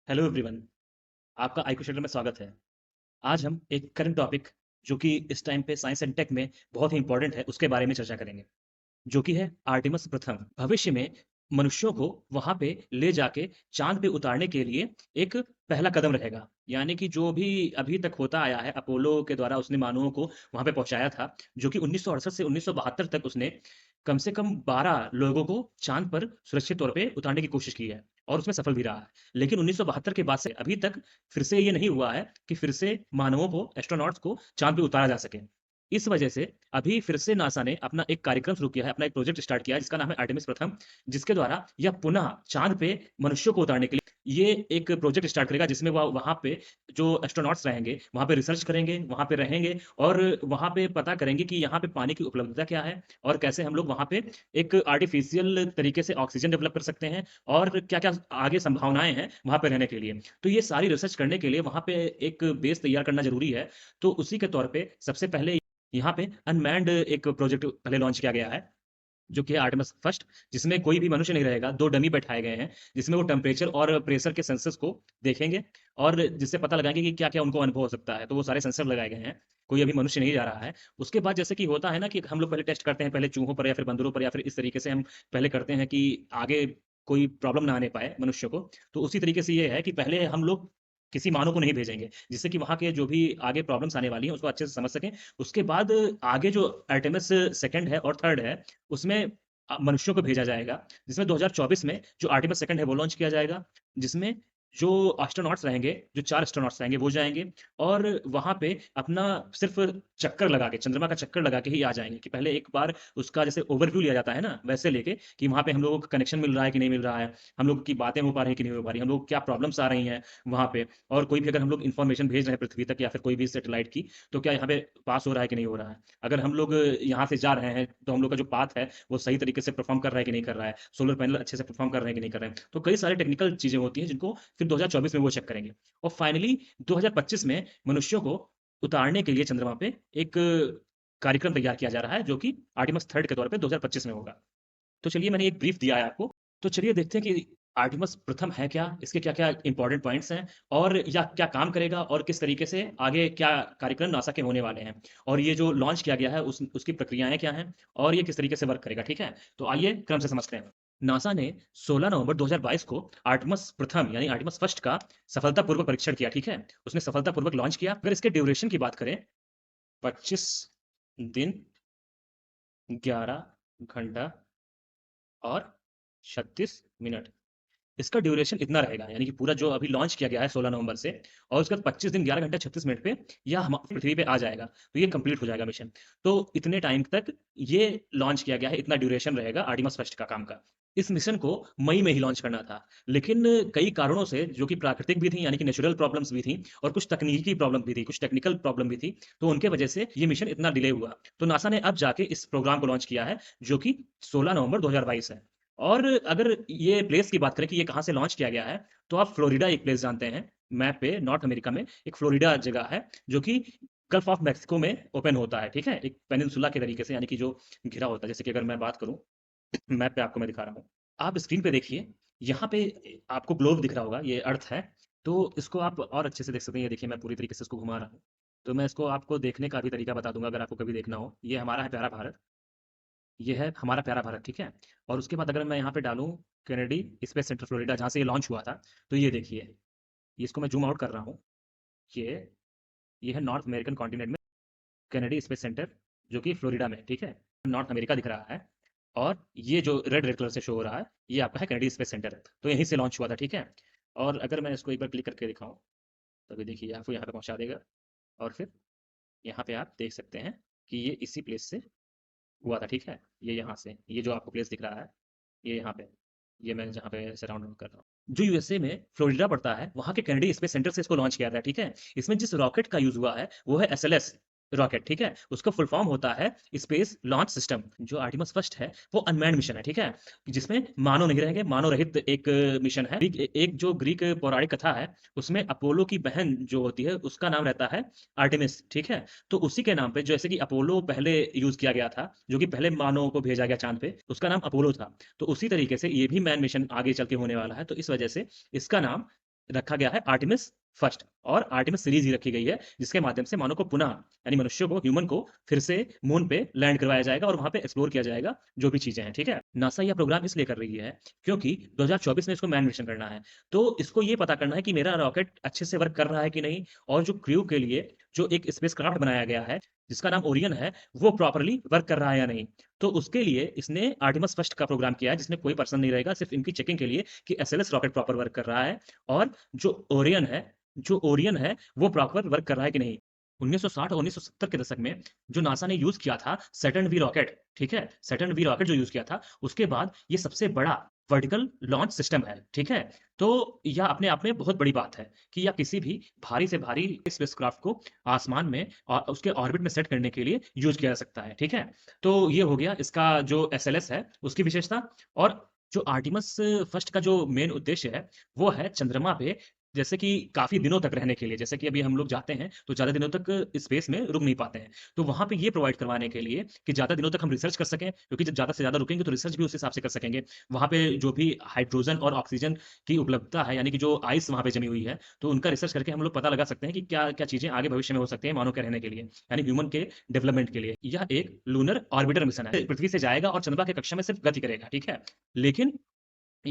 Hello everyone. आपका IQ centre में स्वागत है। आज हम एक करंट टॉपिक जो कि इस टाइम पे साइंस एंड टेक में बहुत ही इंपॉर्टेंट है उसके बारे में चर्चा करेंगे, जो कि है आर्टेमिस प्रथम। भविष्य में मनुष्यों को वहां पे ले जाके चांद पे उतारने के लिए एक पहला कदम रहेगा। यानी कि जो भी अभी तक होता आया है, अपोलो के द्वारा उसने मानवों को वहां पे पहुंचाया था, जो कि 1968 से 1972 तक उसने कम से कम 12 लोगों को चांद पर सुरक्षित तौर पे उतारने की कोशिश की है और उसमें सफल भी रहा है। लेकिन 1972 के बाद से अभी तक फिर से ये नहीं हुआ है कि फिर से मानवों को, एस्ट्रोनॉट्स को चांद पे उतारा जा सके। इस वजह से अभी फिर से नासा ने अपना एक कार्यक्रम शुरू किया है, अपना एक प्रोजेक्ट स्टार्ट किया है जिसका नाम है आर्टेमिस प्रथम, जिसके द्वारा यह पुनः चांद पे मनुष्यों को उतारने के लिए ये एक प्रोजेक्ट स्टार्ट करेगा, जिसमें वह वहां पे जो एस्ट्रोनॉट्स रहेंगे वहां पे रिसर्च करेंगे, वहां पे रहेंगे और वहां पे पता करेंगे कि यहाँ पे पानी की उपलब्धता क्या है और कैसे हम लोग वहां पे एक आर्टिफिशियल तरीके से ऑक्सीजन डेवलप कर सकते हैं और क्या क्या आगे संभावनाएं हैं वहां पे रहने के लिए। तो ये सारी रिसर्च करने के लिए वहां पे एक बेस तैयार करना जरूरी है। तो उसी के तौर पे सबसे पहले यहाँ पे अनमैन्ड एक प्रोजेक्ट पहले लॉन्च किया गया है, जो कि है आर्टेमिस फर्स्ट, जिसमें कोई भी मनुष्य नहीं रहेगा, 2 डमी बैठाए गए हैं, जिसमें वो टेम्परेचर और प्रेशर के सेंसर्स को देखेंगे और जिससे पता लगाएँगे कि क्या-क्या उनको अनुभव हो सकता है। तो वो सारे सेंसर लगाए गए हैं, कोई अभी मनुष्य नहीं जा रहा है। उसके बाद जैसे कि होता है ना कि हम लोग पहले टेस्ट करते हैं, पहले चूहों पर या फिर बंदरों पर या फिर इस तरीके से हम पहले करते हैं कि आगे कोई प्रॉब्लम ना आने पाए मनुष्य को। तो उसी तरीके से ये है कि पहले हम लोग किसी मानव को नहीं भेजेंगे, जिससे कि वहाँ के जो भी आगे प्रॉब्लम्स आने वाली हैं, उसको अच्छे से समझ सकें। उसके बाद आगे जो आर्टेमिस सेकंड है और थर्ड है, उसमें मनुष्यों को भेजा जाएगा, जिसमें 2024 में जो आर्टेमिस सेकंड है वो लॉन्च किया जाएगा, जिसमें जो एस्ट्रोनॉट्स रहेंगे, जो 4 एस्ट्रोनॉट्स रहेंगे वो जाएँगे और वहाँ पे अपना सिर्फ़ चक्कर लगा के, चंद्रमा का चक्कर लगा के ही आ जाएँगे कि पहले एक बार उसका जैसे ओवरव्यू लिया जाता है ना, वैसे लेके कि वहाँ पे हम लोगों को कनेक्शन मिल रहा है कि नहीं मिल रहा है, हम लोग की बातें हो पा रही हैं कि नहीं हो पा रही हैं, हम लोग को क्या प्रॉब्लम्स आ रही हैं वहाँ पे, और कोई भी अगर हम लोग इन्फॉर्मेशन भेज रहे हैं पृथ्वी तक या फिर कोई भी सैटेलाइट की, तो क्या यहाँ पे पास हो रहा है कि नहीं हो रहा है। अगर हम लोग यहाँ से जा रहे हैं, तो हम लोग का जो पाथ है, वो सही तरीके से परफ़ॉर्म कर रहा है कि नहीं कर रहा है, सोलर पैनल अच्छे से परफ़ॉर्म कर रहे हैं कि नहीं कर रहे हैं। तो कई सारी टेक्निकल चीज़ें होती हैं, जिनको फिर 2024 में वो चेक करेंगे और फाइनली 2025 में मनुष्यों को उतारने के लिए चंद्रमा पे एक कार्यक्रम तैयार किया जा रहा है, जो कि आर्टेमिस थर्ड के तौर पे 2025 में होगा। तो चलिए, मैंने एक ब्रीफ दिया है आपको। तो चलिए देखते हैं कि आर्टेमिस प्रथम है क्या? इसके क्या-क्या इम्पोर्टेंट पॉइंट्स हैं और या क्या काम करेगा और किस तरीके से आगे क्या कार्यक्रम नासा के होने वाले हैं? और ये जो लॉन्च किया गया है उसकी प्रक्रियाएँ क्या हैं और ये किस तरीके से वर्क करेगा, ठीक है? तो आइए क्रम से समझते हैं। नासा ने 16 नवंबर 2022 को आर्टेमिस प्रथम यानी आर्टेमिस फर्स्ट का सफलतापूर्वक परीक्षण किया, ठीक है? उसने सफलतापूर्वक लॉन्च किया। अगर इसके ड्यूरेशन की बात करें, 25 दिन, 11 घंटा और 36 मिनट। इसका ड्यूरेशन इतना रहेगा, यानी कि पूरा जो अभी लॉन्च किया गया है 16 नवंबर से, और उसके बाद 25 दिन 11 घंटे 36 मिनट पे यह हम पृथ्वी पे आ जाएगा। तो ये कंप्लीट हो जाएगा मिशन। तो इतने टाइम तक ये लॉन्च किया गया है, इतना ड्यूरेशन रहेगा आर्टेमिस फर्स्ट का काम का। इस मिशन को मई में ही लॉन्च करना था, लेकिन कई कारणों से, जो कि प्राकृतिक भी थी यानी कि नेचुरल प्रॉब्लम्स भी थी और कुछ तकनीकी प्रॉब्लम भी थी, कुछ टेक्निकल प्रॉब्लम भी थी, तो उनके वजह से ये मिशन इतना डिले हुआ। तो नासा ने अब जाके इस प्रोग्राम को लॉन्च किया है, जो कि 16 नवंबर 2022 है। और अगर ये प्लेस की बात करें कि ये कहाँ से लॉन्च किया गया है, तो आप फ्लोरिडा एक प्लेस जानते हैं, मैप पे नॉर्थ अमेरिका में एक फ्लोरिडा जगह है, जो कि गल्फ ऑफ मेक्सिको में ओपन होता है, ठीक है? एक पेनिनसुला के तरीके से, यानी कि जो घिरा होता है। जैसे कि अगर मैं बात करूँ, मैप पे आपको मैं दिखा रहा हूँ। आप स्क्रीन पे देखिए, यहाँ पे आपको ग्लोब दिख रहा होगा, ये अर्थ है। तो इसको आप और अच्छे से देख सकते हैं, ये देखिए मैं पूरी तरीके से इसको घुमा रहा हूँ। तो मैं इसको आपको देखने का भी तरीका बता दूँगा अगर आपको कभी देखना हो। ये हमारा है प्यारा भारत। ये है हमारा प्यारा भारत, ठीक है? और उसके बाद अगर मैं यहाँ पे डालूँ केनेडी स्पेस सेंटर फ्लोरिडा, जहाँ से ये लॉन्च हुआ था, तो ये देखिए, ये इसको मैं ज़ूम आउट कर रहा हूँ। ये ये है नॉर्थ अमेरिकन कॉन्टिनेंट में केनेडी स्पेस सेंटर, जो कि फ्लोरिडा में है, ठीक है? नॉर्थ अमेरिका दिख रहा है और ये जो रेड रेड कलर से शो हो रहा है, ये आपका है केनेडी स्पेस सेंटर। तो यहीं से लॉन्च हुआ था, ठीक है? और अगर मैं इसको एक बार क्लिक करके दिखाऊँ, तो अभी देखिए आपको यहाँ पे पहुँचा देगा और फिर यहाँ पे आप देख सकते हैं कि ये इसी प्लेस से हुआ था, ठीक है? ये यहाँ से, ये जो आपको प्लेस दिख रहा है, ये यहाँ पे, ये मैं जहाँ पे ऐसे राउंड राउंड कर रहा हूँ। जो यूएसए में फ्लोरिडा पड़ता है, वहाँ के केनेडी स्पेस सेंटर से इसको लॉन्च किया था, ठीक है? इसमें जिस रॉकेट का यूज़ हुआ है, वो है एसएलएस रॉकेट, ठीक है? उसका फुल फॉर्म होता है स्पेस लॉन्च सिस्टम। जो आर्टेमिस फर्स्ट है, वो अनमैन्ड मिशन है, ठीक है? जिसमें मानव नहीं रहेंगे, मानव रहित एक मिशन है। एक जो ग्रीक पौराणिक कथा है, उसमें अपोलो की बहन जो होती है, उसका नाम रहता है आर्टेमिस, ठीक है? तो उसी के नाम पे, जैसे कि अपोलो पहले यूज़ किया गया था, जो कि पहले मानवों को भेजा गया चाँद पे, उसका नाम अपोलो था। तो उसी तरीके से ये भी मैन मिशन आगे चल के होने वाला है, तो इस वजह से इसका नाम रखा गया है आर्टेमिस फर्स्ट, और आर्टेमिस सीरीज ही रखी गई है, जिसके माध्यम से मानव को पुनः, यानी मनुष्य को, ह्यूमन को फिर से मून पे लैंड करवाया जाएगा और वहां पे एक्सप्लोर किया जाएगा जो भी चीजें हैं। ठीक है, नासा यह प्रोग्राम इसलिए कर रही है क्योंकि 2024 में इसको मैन मिशन करना है। तो इसको ये पता करना है कि मेरा रॉकेट अच्छे से वर्क कर रहा है कि नहीं, और जो क्रू के लिए जो एक स्पेसक्राफ्ट बनाया गया है जिसका नाम ओरियन है, वो प्रॉपर्ली वर्क कर रहा है या नहीं। तो उसके लिए इसने आर्टेमिस फर्स्ट का प्रोग्राम किया है, जिसमें कोई पर्सन नहीं रहेगा, सिर्फ इनकी चेकिंग के लिए कि एसएलएस रॉकेट प्रॉपर वर्क कर रहा है, और जो ओरियन है वो प्रॉपर वर्क कर रहा है कि नहीं। 1960 और 1970 के दशक में जो नासा ने यूज किया था सैटर्न वी रॉकेट, ठीक है, सैटर्न वी रॉकेट जो यूज किया था, उसके बाद ये सबसे बड़ा वर्टिकल लॉन्च सिस्टम है। ठीक है, तो यह अपने आप में बहुत बड़ी बात है कि यह किसी भी भारी से भारी स्पेसक्राफ्ट को आसमान में और उसके ऑर्बिट में सेट करने के लिए यूज किया जा सकता है। ठीक है, तो ये हो गया इसका जो एसएलएस है उसकी विशेषता। और जो आर्टिमस फर्स्ट का जो मेन उद्देश्य है वो है चंद्रमा पे जैसे कि काफ़ी दिनों तक रहने के लिए, जैसे कि अभी हम लोग जाते हैं तो ज़्यादा दिनों तक स्पेस में रुक नहीं पाते हैं। तो वहाँ पे ये प्रोवाइड करवाने के लिए कि ज़्यादा दिनों तक हम रिसर्च कर सकें, क्योंकि जब ज़्यादा से ज़्यादा रुकेंगे तो रिसर्च भी उस हिसाब से कर सकेंगे। वहाँ पे जो भी हाइड्रोजन और ऑक्सीजन की उपलब्धता है, यानी कि जो आइस वहाँ पे जमी हुई है, तो उनका रिसर्च करके हम लोग पता लगा सकते हैं कि क्या-क्या चीज़ें आगे भविष्य में हो सकती हैं मानव के रहने के लिए, यानी ह्यूमन के डेवलपमेंट के लिए। यह एक लूनर ऑर्बिटर मिशन है। पृथ्वी से जाएगा और चंद्रमा की कक्षा में सिर्फ गति करेगा, ठीक है? लेकिन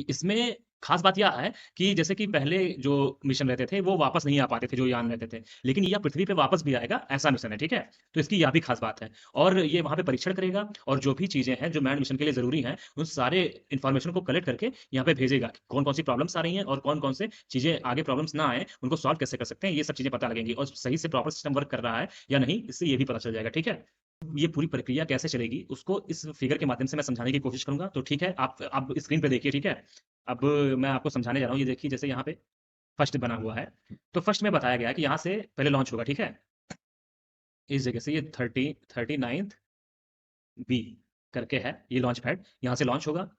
इसमें खास बात यह है कि जैसे कि पहले जो मिशन रहते थे वो वापस नहीं आ पाते थे, जो यान रहते थे, लेकिन यह पृथ्वी पे वापस भी आएगा, ऐसा मिशन है। ठीक है, तो इसकी यह भी खास बात है। और ये वहां पे परीक्षण करेगा और जो भी चीजें हैं जो मैन मिशन के लिए जरूरी हैं, उन सारे इन्फॉर्मेशन को कलेक्ट करके यहाँ पे भेजेगा। कौन कौन सी प्रॉब्लम्स आ रही हैं और कौन कौन से चीजें आगे प्रॉब्लम्स ना आए उनको सॉल्व कैसे कर सकते हैं, ये सब चीजें पता लगेंगी, और सही से प्रॉपर सिस्टम वर्क कर रहा है या नहीं, इससे ये भी पता चल जाएगा। ठीक है, ये पूरी प्रक्रिया कैसे चलेगी उसको इस फिगर के माध्यम से मैं समझाने की कोशिश करूंगा। तो ठीक है, आप स्क्रीन पे देखिए। ठीक है, अब मैं आपको समझाने जा रहा हूँ। ये देखिए, जैसे यहाँ पे फर्स्ट बना हुआ है, तो फर्स्ट में बताया गया है कि यहाँ से पहले लॉन्च होगा। ठीक है, इस जगह से ये 39th बी करके है, ये लॉन्च पैड, यहाँ से लॉन्च होगा।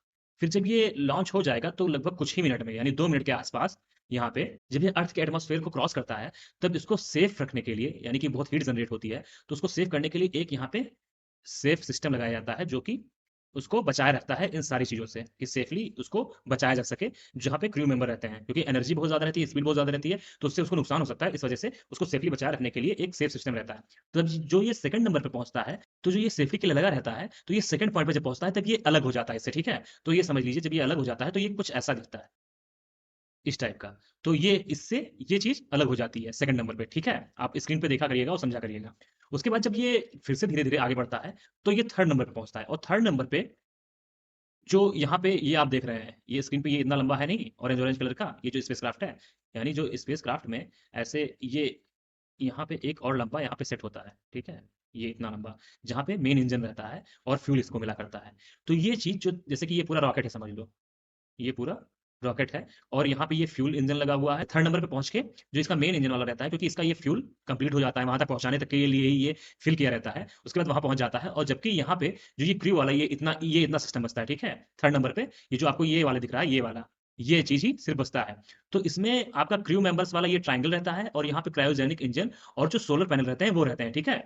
फिर जब ये लॉन्च हो जाएगा तो लगभग कुछ ही मिनट में, यानी 2 मिनट के आसपास, यहाँ पे जब ये अर्थ के एटमॉस्फेयर को क्रॉस करता है, तब इसको सेफ रखने के लिए, यानी कि बहुत हीट जनरेट होती है, तो उसको सेफ करने के लिए एक यहाँ पे सेफ सिस्टम लगाया जाता है, जो कि उसको बचाए रखता है इन सारी चीज़ों से, कि सेफली उसको बचाया जा सके जहाँ पे क्रू मेंबर रहते हैं, क्योंकि एनर्जी बहुत ज़्यादा रहती है, स्पीड बहुत ज़्यादा रहती है, तो उससे उसको नुकसान हो सकता है। इस वजह से उसको सेफली बचाए रखने के लिए एक सेफ सिस्टम रहता है। तो जब जो ये सेकंड नंबर पे पहुँचता है, तो जो ये सेफ्टी के लिए लगा रहता है, तो ये सेकंड पॉइंट पे जब पहुँचता है तब ये अलग हो जाता है इससे। ठीक है, तो ये समझ लीजिए, जब ये अलग हो जाता है तो ये कुछ ऐसा दिखता है, इस टाइप का। तो ये इससे ये चीज़ अलग हो जाती है सेकंड नंबर पे। ठीक है, आप स्क्रीन पे देखा करिएगा और समझा करिएगा। उसके बाद जब ये फिर से धीरे-धीरे आगे बढ़ता है, तो ये थर्ड नंबर पे पहुँचता है, और थर्ड नंबर पे जो यहाँ पे ये आप देख रहे हैं, ये स्क्रीन पे ये इतना लंबा है नहीं, ऑरेंज ऑरेंज कलर का, ये जो स्पेसक्राफ्ट है, यानी जो स्पेसक्राफ्ट में ऐसे ये यहाँ पे एक और लंबा यहाँ पे सेट होता है। ठीक है, ये इतना लंबा, जहाँ पे मेन इंजन रहता है और फ्यूल इसको मिला करता है। तो ये चीज़ जो, जैसे कि ये पूरा रॉकेट है समझ लो, ये पूरा रॉकेट है, और यहाँ पे ये फ्यूल इंजन लगा हुआ है। थर्ड नंबर पे पहुँच के जो इसका मेन इंजन वाला रहता है, क्योंकि इसका ये फ्यूल कंप्लीट हो जाता है, वहाँ तक पहुँचाने तक के लिए ही ये फिल किया रहता है। उसके बाद वहाँ पहुँच जाता है, और जबकि यहाँ पे जो ये क्रू वाला ये इतना सिस्टम बचता है। ठीक है, थर्ड नंबर पे ये जो आपको ये वाला दिख रहा है, ये वाला, ये चीज़ ही सिर्फ बचता है। तो इसमें आपका क्रू मेंबर्स वाला ये ट्रायंगल रहता है, और यहाँ पे क्रायोजेनिक इंजन और जो सोलर पैनल रहते हैं वो रहते हैं। ठीक है,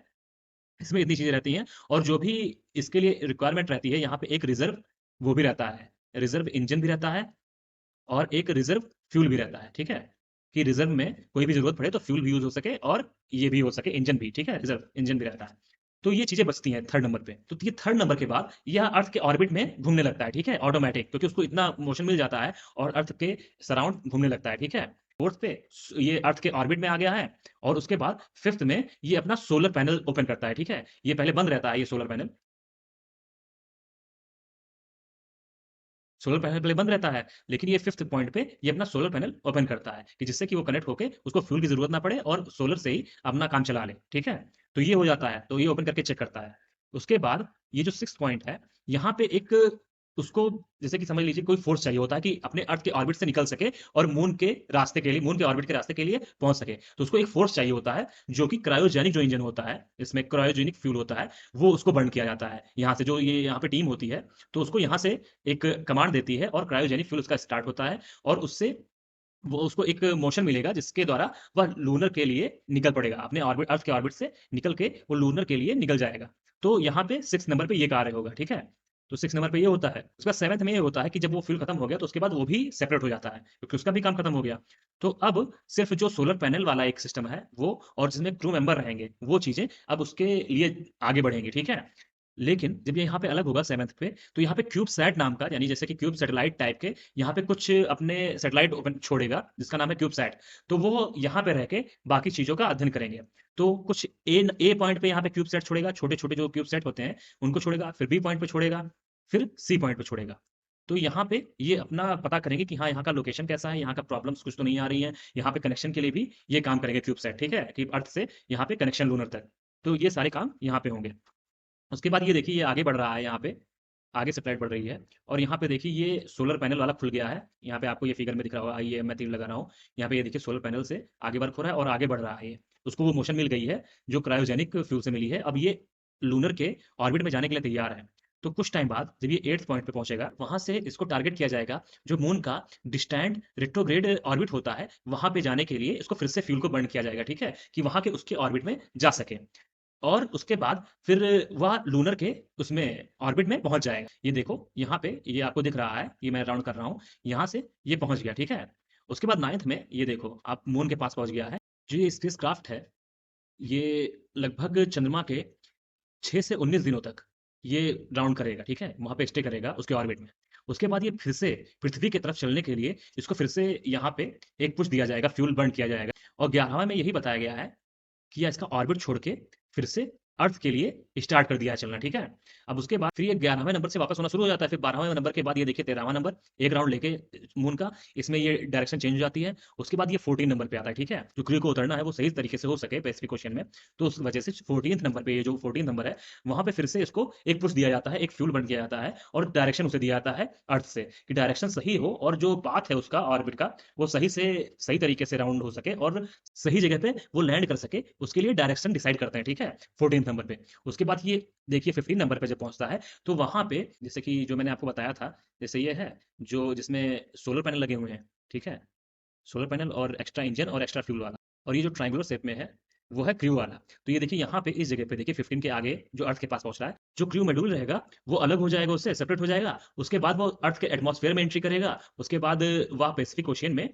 इसमें इतनी चीज़ें रहती हैं, और जो भी इसके लिए रिक्वायरमेंट रहती है, यहाँ पे एक रिज़र्व वो भी रहता है, रिज़र्व इंजन भी रहता है, और एक रिज़र्व फ्यूल भी रहता है। ठीक है, कि रिज़र्व में कोई भी ज़रूरत पड़े तो फ्यूल भी यूज़ हो सके, और ये भी हो सके इंजन भी। ठीक है, रिज़र्व इंजन भी रहता है। तो ये चीज़ें बचती हैं थर्ड नंबर पे। तो ये थर्ड नंबर के बाद यह अर्थ के ऑर्बिट में घूमने लगता है। ठीक है, ऑटोमैटिक, क्योंकि उसको इतना मोशन मिल जाता है और अर्थ के सराउंड घूमने लगता है। ठीक है, फोर्थ पे ये अर्थ के ऑर्बिट में आ गया है, और उसके बाद फिफ्थ में ये अपना सोलर पैनल ओपन करता है। ठीक है, ये पहले बंद रहता है, ये सोलर पैनल पहले बंद रहता है, लेकिन ये फिफ्थ पॉइंट पे ये अपना सोलर पैनल ओपन करता है, कि जिससे कि वो कनेक्ट होके उसको फ्यूल की जरूरत ना पड़े और सोलर से ही अपना काम चला ले। ठीक है, तो ये हो जाता है, तो ये ओपन करके चेक करता है। उसके बाद ये जो सिक्स पॉइंट है, यहाँ पे एक उसको, जैसे कि समझ लीजिए कोई फोर्स चाहिए होता है कि अपने अर्थ के ऑर्बिट से निकल सके और मून के रास्ते के लिए, मून के ऑर्बिट के रास्ते के लिए पहुंच सके। तो उसको एक फोर्स चाहिए होता है, जो कि क्रायोजेनिक जो इंजन होता है, इसमें क्रायोजेनिक फ्यूल होता है, वो उसको बर्न किया जाता है यहाँ से। जो ये यहाँ पे टीम होती है, तो उसको यहाँ से एक कमांड देती है, और क्रायोजेनिक फ्यूल उसका स्टार्ट होता है, और उससे वो उसको एक मोशन मिलेगा, जिसके द्वारा वह लूनर के लिए निकल पड़ेगा, अपने ऑर्बिट, अर्थ के ऑर्बिट से निकल के वो लूनर के लिए निकल जाएगा। तो यहाँ पे सिक्स नंबर पे ये कार्य होगा। ठीक है, तो 6 नंबर पे ये होता है। उसके बाद 7th में ये होता है कि जब वो फ्यूल खत्म हो गया तो उसके बाद वो भी सेपरेट हो जाता है, क्योंकि उसका भी काम खत्म हो गया। तो अब सिर्फ़ जो सोलर पैनल वाला एक सिस्टम है वो, और जिसमें क्रू मेंबर रहेंगे, वो चीज़ें अब उसके लिए आगे बढ़ेंगी, ठीक है? लेकिन जब ये यहाँ पे अलग होगा 7th पे, तो यहाँ पे क्यूबसैट नाम का, यानी जैसे कि क्यूब सैटेलाइट टाइप के यहाँ पे कुछ अपने सैटेलाइट ओपन छोड़ेगा जिसका नाम है क्यूबसैट। तो वो यहाँ पे रह के बाकी चीज़ों का अध्ययन करेंगे। तो कुछ ए पॉइंट पे यहाँ पे क्यूबसैट छोड़ेगा, छोटे-छोटे जो क्यूबसैट होते हैं उनको छोड़ेगा, फिर बी पॉइंट पे छोड़ेगा, फिर सी पॉइंट पे छोड़ेगा। तो यहाँ पे ये अपना पता करेंगे कि हाँ, यहाँ का लोकेशन कैसा है, यहाँ का प्रॉब्लम्स कुछ तो नहीं आ रही हैं। यहाँ पे कनेक्शन के लिए भी ये काम करेंगे क्यूबसैट, ठीक है? कि अर्थ से यहाँ पे कनेक्शन लूनर तक। तो ये सारे काम यहाँ पे होंगे। उसके बाद ये देखिए ये आगे बढ़ रहा है यहाँ पे, आगे से फ्लाइट बढ़ रही है, और यहाँ पे देखिए ये सोलर पैनल वाला खुल गया है। यहाँ पे आपको ये फिगर में दिख रहा होगा, ये मैं तीर लगा रहा हूँ। यहाँ पे ये देखिए सोलर पैनल से आगे वर्क हो रहा है और आगे बढ़ रहा है ये। उसको वो मोशन मिल गई है जो क्रायोजेनिक फ्यूल से मिली है। अब ये लूनर के ऑर्बिट में जाने के लिए तैयार है। तो कुछ टाइम बाद जब ये 8th पॉइंट पे पहुंचेगा, वहां से इसको टारगेट किया जाएगा जो मून का डिस्टेंट रेट्रोग्रेड ऑर्बिट होता है, वहां पे जाने के लिए इसको फिर से फ्यूल को बर्न किया जाएगा, ठीक है? कि वहां के उसके ऑर्बिट में जा सके। और उसके बाद फिर वह लूनर के उसमें ऑर्बिट में पहुंच जाएगा। ये देखो यहाँ पे ये आपको दिख रहा है, ये मैं राउंड कर रहा हूँ, यहाँ से ये पहुंच गया, ठीक है? उसके बाद 9th में ये देखो आप मून के पास पहुंच गया है। जो ये स्पेसक्राफ्ट है, ये लगभग चंद्रमा के 6 से 19 दिनों तक ये राउंड करेगा, ठीक है? वहाँ पे स्टे करेगा उसके ऑर्बिट में। उसके बाद ये फिर से पृथ्वी की तरफ चलने के लिए इसको फिर से यहाँ पे एक पुश दिया जाएगा, फ्यूल बर्न किया जाएगा। और 11वां में यही बताया गया है कि या इसका ऑर्बिट छोड़ के फिर से अर्थ के लिए स्टार्ट कर दिया है चलना, ठीक है? अब उसके बाद फिर ये 11वें नंबर से वापस होना शुरू हो जाता है। फिर 12वें नंबर के बाद ये देखिए 13वां नंबर, एक राउंड लेके मून का, इसमें ये डायरेक्शन चेंज हो जाती है। उसके बाद ये 14 नंबर पे आता है, ठीक है? जो क्रू को उतरना है वो सही तरीके से हो सके पैसिफिक ओशन में, तो उस वजह से 14th नंबर पे, ये जो 14 नंबर है, वहाँ पे फिर से इसको एक पुश दिया जाता है, एक फ्यूल बर्न किया जाता है और डायरेक्शन उसे दिया जाता है अर्थ से, कि डायरेक्शन सही हो और जो पाथ है उसका ऑर्बिट का, वो सही तरीके से राउंड हो सके और सही जगह पे वो लैंड कर सके, उसके लिए डायरेक्शन डिसाइड करते हैं, ठीक है? 14th नंबर पे। उसके बाद ये देखिए 15 नंबर पे जब पहुँचता है, तो वहाँ पे जैसे कि जो मैंने आपको बताया था, जैसे ये है, जो जिसमें सोलर पैनल लगे हुए हैं, ठीक है? सोलर पैनल और एक्स्ट्रा इंजन और एक्स्ट्रा फ्यूल वाला, और ये जो ट्रायंगुलर शेप में है, वो है क्रू वाला। तो ये देखिए यहाँ पे इस जगह पे देखिए 15 के आगे जो अर्थ के पास पहुँच रहा है, जो क्रू मॉड्यूल रहेगा, वो अलग हो जाएगा, उससे सेपरेट हो जाएगा। उसके बाद वो अर्थ के एटमॉस्फेयर में एंट्री करेगा। उसके बाद वह पैसिफिक ओशियन में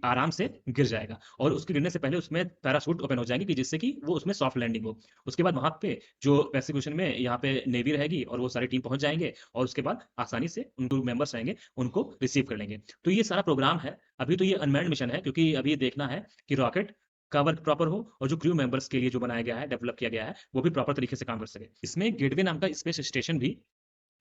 आराम से गिर जाएगा, और उसके गिरने से पहले उसमें पैराशूट ओपन हो जाएंगे कि जिससे कि वो उसमें सॉफ्ट लैंडिंग हो। उसके बाद वहां पे जो पैसिफिक ओशन में यहाँ पे नेवी रहेगी और वो सारी टीम पहुंच जाएंगे, और उसके बाद आसानी से उन मेंबर्स रहेंगे, उनको रिसीव कर लेंगे। तो ये सारा प्रोग्राम है। अभी तो ये अनमैन्ड मिशन है, क्योंकि अभी ये देखना है कि रॉकेट का वर्क प्रॉपर हो और जो क्रू मेंबर्स के लिए जो बनाया गया है, डेवलप किया गया है, वो भी प्रॉपर तरीके से काम कर सके। इसमें गेटवे नाम का स्पेस स्टेशन भी,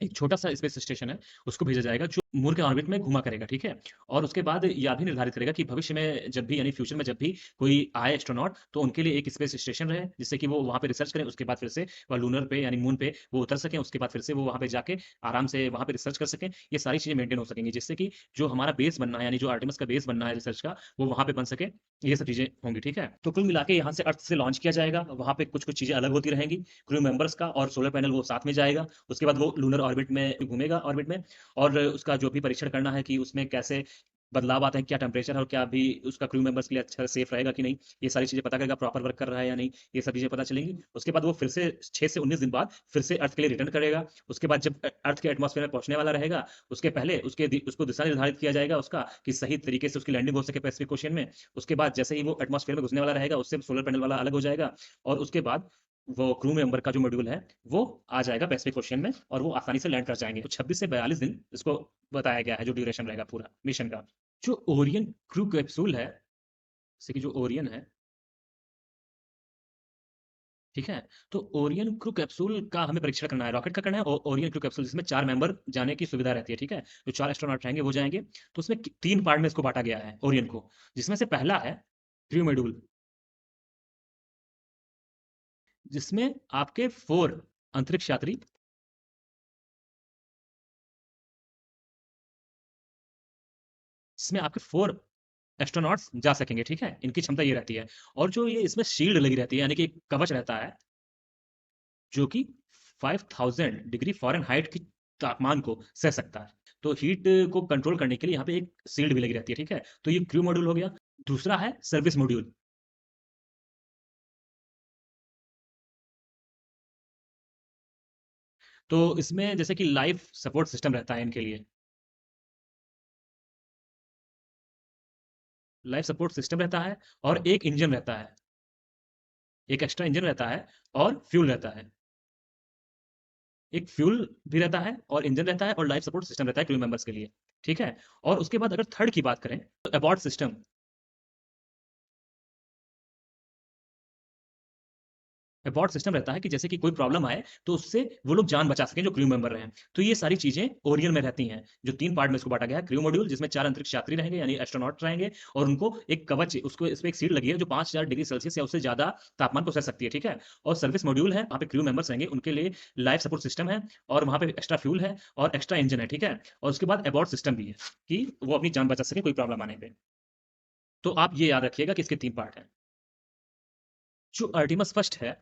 एक छोटा-सा स्पेस स्टेशन है, उसको भेजा जाएगा जो मून के ऑर्बिट में घूमा करेगा, ठीक है? और उसके बाद यह भी निर्धारित करेगा कि भविष्य में जब भी, यानी फ्यूचर में जब भी कोई आए एस्ट्रोनॉट, तो उनके लिए एक स्पेस स्टेशन रहे, जिससे कि वो वहाँ पे रिसर्च करें, उसके बाद फिर से वह लूनर पे यानी मून पे वो उतर सकें, उसके बाद फिर से वो वहाँ पे जाके आराम से वहाँ पे रिसर्च कर सकें। ये सारी चीज़ें मेंटेन हो सकेंगी, जिससे कि जो हमारा बेस बनना है, यानी जो आर्टेमिस का बेस बनना है रिसर्च का, वो वहाँ पे बन सके। ये सब चीज़ें होंगी, ठीक है? तो कुल मिला के यहाँ से अर्थ से लॉन्च किया जाएगा, वहाँ पे कुछ-कुछ चीज़ें अलग होती रहेंगी, क्रू मेंबर्स का और सोलर पैनल वो साथ में जाएगा। उसके बाद वो लूनर ऑर्बिट में घूमेगा ऑर्बिट में, और उसका जो भी परीक्षण करना है कि उसमें कैसे बदलाव आते हैं, क्या टेम्परेचर है और क्या भी उसका क्रू मेंबर्स के लिए अच्छा सेफ रहेगा कि नहीं, ये सारी चीज़ें पता करेगा, प्रॉपर वर्क कर रहा है या नहीं, ये सब चीज़ें पता चलेंगी। उसके बाद वो फिर से 6 से 19 दिन बाद फिर से अर्थ के लिए रिटर्न करेगा। उसके बाद जब अर्थ के एटमॉस्फेयर में पहुँचने वाला रहेगा, उसके पहले उसको दिशा निर्धारित किया जाएगा उसका, कि सही तरीके से उसकी लैंडिंग हो सके पैसिफिक ओशियन में। उसके बाद जैसे ही वो एटमॉस्फेयर में घुसने वाला रहेगा, उससे सोलर पैनल वाला अलग हो जाएगा, और उसके बाद वो क्रू मेंबर का जो मॉड्यूल है, वो आ जाएगा पैसिफिक ओशियन में, और वो आसानी से लैंड कर जाएँगे। तो 26 से 42 दिन इसको बताया गया है, जो ड्यूरेशन रहेगा पूरा मिशन का। जो ओरियन क्रू कैप्सूल है, जैसे कि जो ओरियन है, ठीक है? तो ओरियन क्रू कैप्सूल का हमें परीक्षण करना है, रॉकेट का करना है। ओरियन क्रू कैप्सूल, जिसमें 4 मेंबर जाने की सुविधा रहती है, ठीक है? जो 4 एस्ट्रोनॉट रहेंगे वो जाएँगे। तो उसमें 3 पार्ट में इसको बाँटा गया है ओरियन को, जिसमें से पहला है क्रू मॉड्यूल, जिसमें आपके 4 अंतरिक्ष यात्री, जिसमें आपके 4 एस्ट्रोनॉट्स जा सकेंगे, ठीक है? इनकी क्षमता ये रहती है। और जो ये इसमें शील्ड लगी रहती है, यानी कि एक कवच रहता है, जो कि 5000 डिग्री फ़ारेनहाइट की तापमान को सह सकता है। तो हीट को कंट्रोल करने के लिए यहाँ पे एक शील्ड भी लगी रहती है, ठीक है? तो ये क्रू मॉड्यूल हो गया। दूसरा है सर्विस मॉड्यूल। तो इसमें जैसे कि लाइफ सपोर्ट सिस्टम रहता है इनके लिए, लाइफ सपोर्ट सिस्टम रहता है और एक इंजन रहता है, एक एक्स्ट्रा इंजन रहता है और फ्यूल रहता है। एक फ्यूल भी रहता है और इंजन रहता है और लाइफ सपोर्ट सिस्टम रहता है क्रू मेंबर्स के लिए, ठीक है? और उसके बाद अगर थर्ड की बात करें तो अबॉर्ड सिस्टम। अबॉर्ड सिस्टम रहता है कि जैसे कि कोई प्रॉब्लम आए तो उससे वो लोग जान बचा सकें जो क्रू मेंबर हैं। तो ये सारी चीज़ें ओरियन में रहती हैं, जो 3 पार्ट में इसको बाँटा गया है। क्रू मॉड्यूल जिसमें 4 अंतरिक्ष यात्री रहेंगे यानी एस्ट्रोनॉट रहेंगे और उनको एक कवच उसको इसमें एक सीट लगी है जो 5000 डिग्री सेल्सियस या उससे ज़्यादा तापमान को सह सकती है, ठीक है? और सर्विस मॉड्यूल है, वहाँ पे क्रू मेंबर्स रहेंगे, उनके लिए लाइफ सपोर्ट सिस्टम है और वहाँ पे एक्स्ट्रा फ्यूल है और एक्स्ट्रा इंजन है, ठीक है? और उसके बाद अबॉर्ड सिस्टम भी है कि वो अपनी जान बचा सके कोई प्रॉब्लम आने पे। तो आप ये याद रखिएगा कि इसके 3 पार्ट हैं। जो आर्टिमस फर्स्ट है,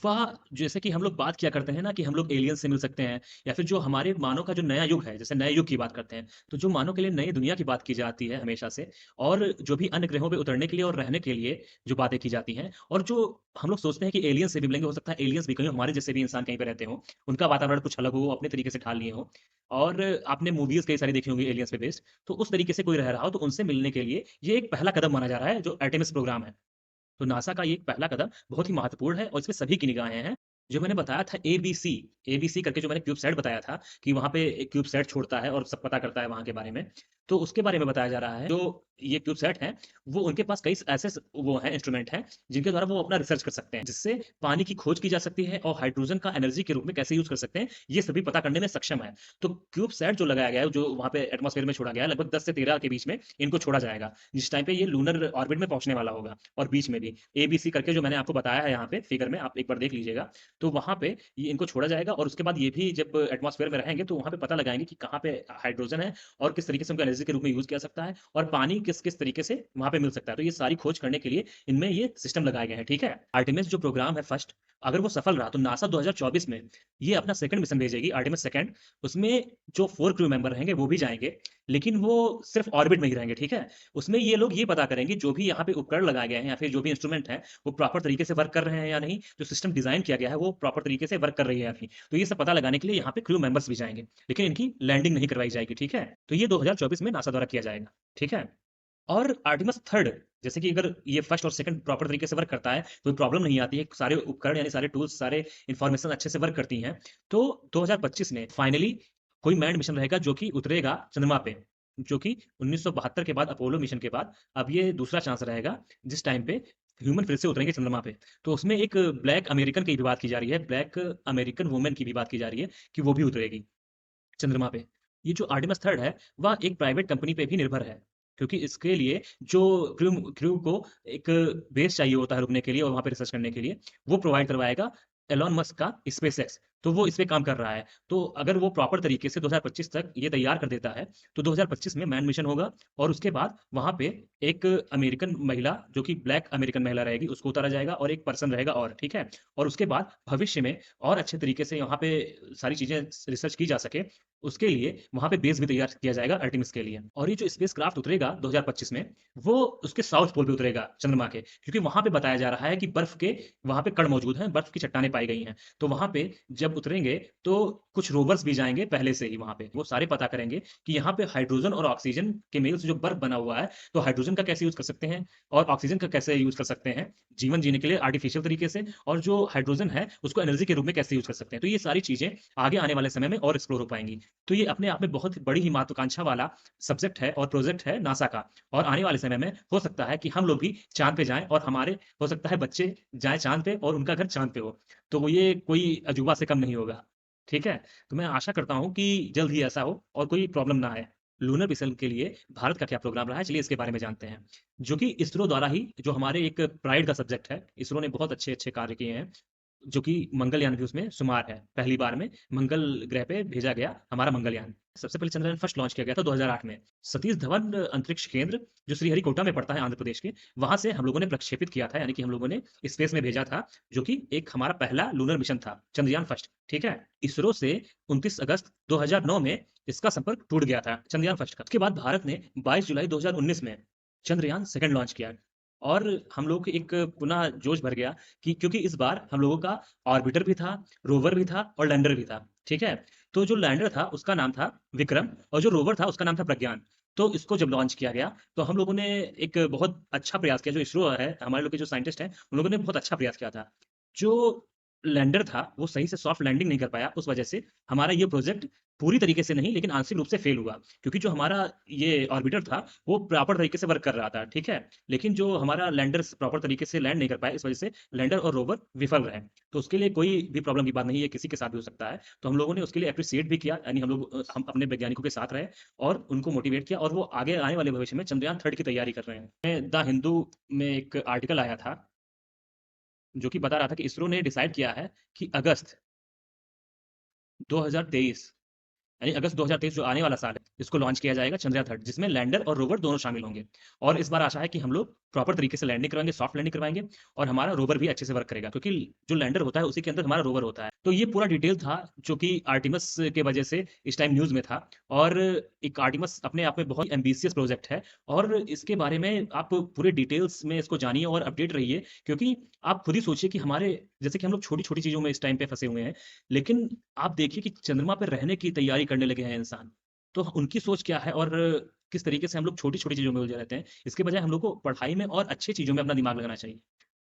वह जैसे कि हम लोग बात किया करते हैं ना कि हम लोग एलियन से मिल सकते हैं या फिर जो हमारे मानव का जो नया युग है, जैसे नए युग की बात करते हैं, तो जो मानव के लिए नई दुनिया की बात की जाती है हमेशा से और जो भी अन्य ग्रहों पे उतरने के लिए और रहने के लिए जो बातें की जाती हैं और जो हम लोग सोचते हैं कि एलियन से भी मिलेंगे, हो सकता है एलियंस भी कहीं हमारे जैसे भी इंसान कहीं पे रहते हों, उनका वातावरण कुछ अलग हो, वो अपने तरीके से ढाल लिए हों और आपने मूवीज़ कई सारी देखी होंगी एलियंस पे बेस्ड, तो उस तरीके से कोई रह रहा हो, तो उनसे मिलने के लिए ये एक पहला कदम माना जा रहा है, जो आर्टेमिस प्रोग्राम है। तो नासा का ये एक पहला कदम बहुत ही महत्वपूर्ण है और इसमें सभी की निगाहें हैं। जो मैंने बताया था एबीसी, एबीसी करके जो मैंने क्यूबसैट बताया था कि वहाँ पे एक क्यूबसैट छोड़ता है और सब पता करता है वहाँ के बारे में। तो उसके बारे में बताया जा रहा है, जो ये क्यूबसैट हैं, वो उनके पास कई ऐसे वो हैं इंस्ट्रूमेंट हैं, जिनके द्वारा वो अपना रिसर्च कर सकते हैं, जिससे पानी की खोज की जा सकती है और हाइड्रोजन का एनर्जी के रूप में कैसे यूज़ कर सकते हैं, ये सभी पता करने में सक्षम है। तो क्यूबसैट जो लगाया गया है, जो वहाँ पे एटमॉस्फेयर में छोड़ा गया है, लगभग 10 से 13 के बीच में इनको छोड़ा जाएगा, जिस टाइम पे ये लूनर ऑर्बिट में पहुँचने वाला होगा और बीच में भी एबीसी करके जो मैंने आपको बताया है यहाँ पे फिगर में, आप एक बार देख लीजिएगा। तो वहाँ पे ये इनको छोड़ा जाएगा और उसके बाद ये भी जब एटमॉस्फेयर में रहेंगे तो वहाँ पे पता लगाएँगे कि कहाँ पे हाइड्रोजन है और किस तरीके से उनको एनर्जी के रूप में यूज़ किया सकता है और पानी किस-किस तरीके से वहाँ पे मिल सकता है। तो ये सारी खोज करने के लिए इनमें ये सिस्टम लगाए गए हैं, ठीक है? आर्टेमिस जो प्रोग्राम है फर्स्ट, अगर वो सफल रहा तो नासा 2024 में ये अपना सेकंड मिशन भेजेगी आर्टेमिस सेकंड। उसमें जो 4 क्रू मेंबर रहेंगे वो भी जाएँगे, लेकिन वो सिर्फ़ ऑर्बिट में ही रहेंगे, ठीक है? उसमें ये लोग ये पता करेंगे जो भी यहाँ पे उपकरण लगाए गए हैं या फिर जो भी इंस्ट्रूमेंट हैं, वो प्रॉपर तरीके से वर्क कर रहे हैं या नहीं, जो सिस्टम डिज़ाइन किया गया है वो प्रॉपर तरीके से वर्क कर रही है या नहीं। तो ये सब पता लगाने के लिए यहाँ पे क्रू मेंबर्स भी जाएँगे, लेकिन इनकी लैंडिंग नहीं करवाई जाएगी, ठीक है? तो ये 2024 में नासा द्वारा किया जाएगा, ठीक है? और आर्टेमिस थर्ड, जैसे कि अगर ये फर्स्ट और सेकंड प्रॉपर तरीके से वर्क करता है, कोई प्रॉब्लम नहीं आती है, सारे उपकरण यानी सारे टूल्स, सारे इन्फॉर्मेशन अच्छे से वर्क करती हैं, तो 2025 में फाइनली कोई मैन्ड मिशन रहेगा जो कि उतरेगा चंद्रमा पे, जो कि 1972 के बाद अपोलो मिशन के बाद अब ये दूसरा चांस रहेगा, जिस टाइम पे ह्यूमन फिर से उतरेंगे चंद्रमा पे। तो उसमें एक ब्लैक अमेरिकन की भी बात की जा रही है, ब्लैक अमेरिकन वुमन की भी बात की जा रही है कि वो भी उतरेगी चंद्रमा पे। ये जो आर्टेमिस थर्ड है, वह एक प्राइवेट कंपनी पे भी निर्भर है, क्योंकि इसके लिए जो क्रू क्रू को एक बेस चाहिए होता है रुकने के लिए और वहाँ पे रिसर्च करने के लिए, वो प्रोवाइड करवाएगा एलन मस्क का स्पेसएक्स। तो वो इस पे काम कर रहा है। तो अगर वो प्रॉपर तरीके से 2025 तक ये तैयार कर देता है, तो 2025 में मैन मिशन होगा और उसके बाद वहाँ पे एक अमेरिकन महिला, जो कि ब्लैक अमेरिकन महिला रहेगी, उसको उतारा जाएगा और एक पर्सन रहेगा और, ठीक है? और उसके बाद भविष्य में और अच्छे तरीके से यहाँ पे सारी चीज़ें रिसर्च की जा सके, उसके लिए वहाँ पे बेस भी तैयार किया जाएगा आर्टेमिस के लिए। और ये जो स्पेसक्राफ्ट उतरेगा 2025 में, वो उसके साउथ पोल पे उतरेगा चंद्रमा के, क्योंकि वहाँ पे बताया जा रहा है कि बर्फ के वहाँ पे कण मौजूद हैं, बर्फ की चट्टानें पाई गई हैं। तो वहाँ पे जब उतरेंगे तो कुछ रोवर्स भी जाएँगे पहले से ही वहाँ पे। वो सारे पता करेंगे कि यहाँ पे हाइड्रोजन और ऑक्सीजन के मेल से जो बर्फ बना हुआ है, तो हाइड्रोजन का कैसे यूज़ कर सकते हैं और ऑक्सीजन का कैसे यूज़ कर सकते हैं जीवन जीने के लिए आर्टिफिशियल तरीके से, और जो हाइड्रोजन है उसको एनर्जी के रूप में कैसे यूज़ कर सकते हैं। तो ये सारी चीज़ें आगे आने वाले समय में और एक्सप्लोर हो पाएँगी। तो ये अपने आप में बहुत बड़ी ही महत्वाकांक्षा वाला सब्जेक्ट है और प्रोजेक्ट है नासा का, और आने वाले समय में हो सकता है कि हम लोग भी चाँद पे जाएँ और हमारे हो सकता है बच्चे जाएँ चाँद पे और उनका घर चाँद पे हो। तो वो ये कोई अजूबा से कम नहीं होगा। ठीक है? तो मैं आशा करता हूँ कि जल्द ही ऐसा हो और कोई प्रॉब्लम ना आए। लूनर मिशन के लिए भारत का क्या प्रोग्राम रहा है, चलिए इसके बारे में जानते हैं। जो कि इसरो द्वारा ही, जो हमारे एक प्राइड का सब्जेक्ट है, इसरो ने बहुत अच्छे-अच्छे कार्य किए हैं। जो कि मंगलयान भी उसमें शुमार है। पहली बार में मंगल ग्रह पे भेजा गया हमारा मंगलयान। सबसे पहले चंद्रयान फर्स्ट लॉन्च किया गया था 2008 में। सतीश धवन अंतरिक्ष केंद्र, जो श्रीहरिकोटा में पड़ता है आंध्र प्रदेश के, वहाँ से हम लोगों ने प्रक्षेपित किया था, यानी कि हम लोगों ने स्पेस में भेजा था, जो कि एक हमारा पहला लूनर मिशन था, चंद्रयान फर्स्ट, ठीक है? इसरो से 29 अगस्त 2009 में इसका संपर्क टूट गया था, चंद्रयान फर्स्ट का। उसके बाद भारत ने 22 जुलाई 2019 में चंद्रयान सेकंड लॉन्च किया। और हम लोग को एक पुनः जोश भर गया कि क्योंकि इस बार हम लोगों का ऑर्बिटर भी था, रोवर भी था और लैंडर भी था, ठीक है? तो जो लैंडर था उसका नाम था विक्रम और जो रोवर था उसका नाम था प्रज्ञान। तो इसको जब लॉन्च किया गया, तो हम लोगों ने एक बहुत अच्छा प्रयास किया, जो इसरो है, हमारे लोग के जो साइंटिस्ट हैं, उन लोगों ने बहुत अच्छा प्रयास किया था। जो लैंडर था, वो सही से सॉफ्ट लैंडिंग नहीं कर पाया, उस वजह से हमारा ये प्रोजेक्ट पूरी तरीके से नहीं, लेकिन आंशिक रूप से फेल हुआ। क्योंकि जो हमारा ये ऑर्बिटर था, वो प्रॉपर तरीके से वर्क कर रहा था, ठीक है? लेकिन जो हमारा लैंडर प्रॉपर तरीके से लैंड नहीं कर पाया, इस वजह से लैंडर और रोवर विफल रहे। तो उसके लिए कोई भी प्रॉब्लम की बात नहीं है, किसी के साथ भी हो सकता है। तो हम लोगों ने उसके लिए एप्रिशिएट भी किया, यानी हम अपने वैज्ञानिकों के साथ रहे और उनको मोटिवेट किया, और वो आगे आने वाले भविष्य में चंद्रयान 3 की तैयारी कर रहे हैं। द हिंदू में एक आर्टिकल आया था, जो कि बता रहा था कि इसरो ने डिसाइड किया है कि अगस्त 2023, यानी अगस्त 2023 जो आने वाला साल है, इसको लॉन्च किया जाएगा चंद्रयान 3, जिसमें लैंडर और रोवर दोनों शामिल होंगे। और इस बार आशा है कि हम लोग प्रॉपर तरीके से लैंडिंग करवाएंगे, सॉफ्ट लैंडिंग करवाएंगे, और हमारा रोवर भी अच्छे से वर्क करेगा, क्योंकि जो लैंडर होता है उसी के अंदर हमारा रोवर होता है। तो ये पूरा डिटेल था, जो कि आर्टिमस के वजह से इस टाइम न्यूज में था। और एक आर्टिमस अपने आप में बहुत एम्बिशियस प्रोजेक्ट है, और इसके बारे में आप पूरे डिटेल्स में इसको जानिए और अपडेट रहिए। क्योंकि आप खुद ही सोचिए कि हमारे जैसे कि हम लोग छोटी छोटी चीजों में इस टाइम पे फंसे हुए हैं, लेकिन आप देखिए कि चंद्रमा पे रहने की तैयारी करने लगे हैं इंसान। तो उनकी सोच क्या है, और किस तरीके से हम लोग छोटी-छोटी चीज़ों में उलझे रहते हैं। इसके बजाय हम लोग को पढ़ाई में और अच्छी चीज़ों में अपना दिमाग लगाना चाहिए।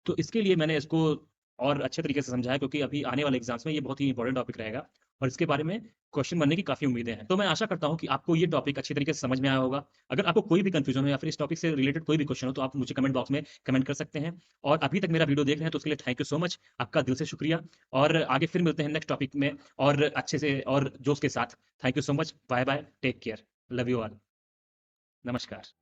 तो इसके लिए मैंने इसको और अच्छे तरीके से समझा है, क्योंकि अभी आने वाले एग्ज़ाम्स में ये बहुत ही इंपॉर्टेंट टॉपिक रहेगा, और इसके बारे में क्वेश्चन बनने की काफ़ी उम्मीदें हैं। तो मैं आशा करता हूँ कि आपको ये टॉपिक अच्छी तरीके से समझ में आया होगा। अगर आपको कोई भी कन्फ्यूज़न हो या फिर इस टॉपिक से रिलेटेड कोई भी क्वेश्चन हो, तो आप मुझे कमेंट बॉक्स में कमेंट कर सकते हैं। और अभी तक मेरा वीडियो देख रहे हैं, तो उसके लिए थैंक यू सो मच। आपका दिल से शुक्रिया, और आगे फिर मिलते हैं नेक्स्ट टॉपिक में और अच्छे से और जोश के साथ। Thank you so much. Bye bye. Take care. Love you all. नमस्कार।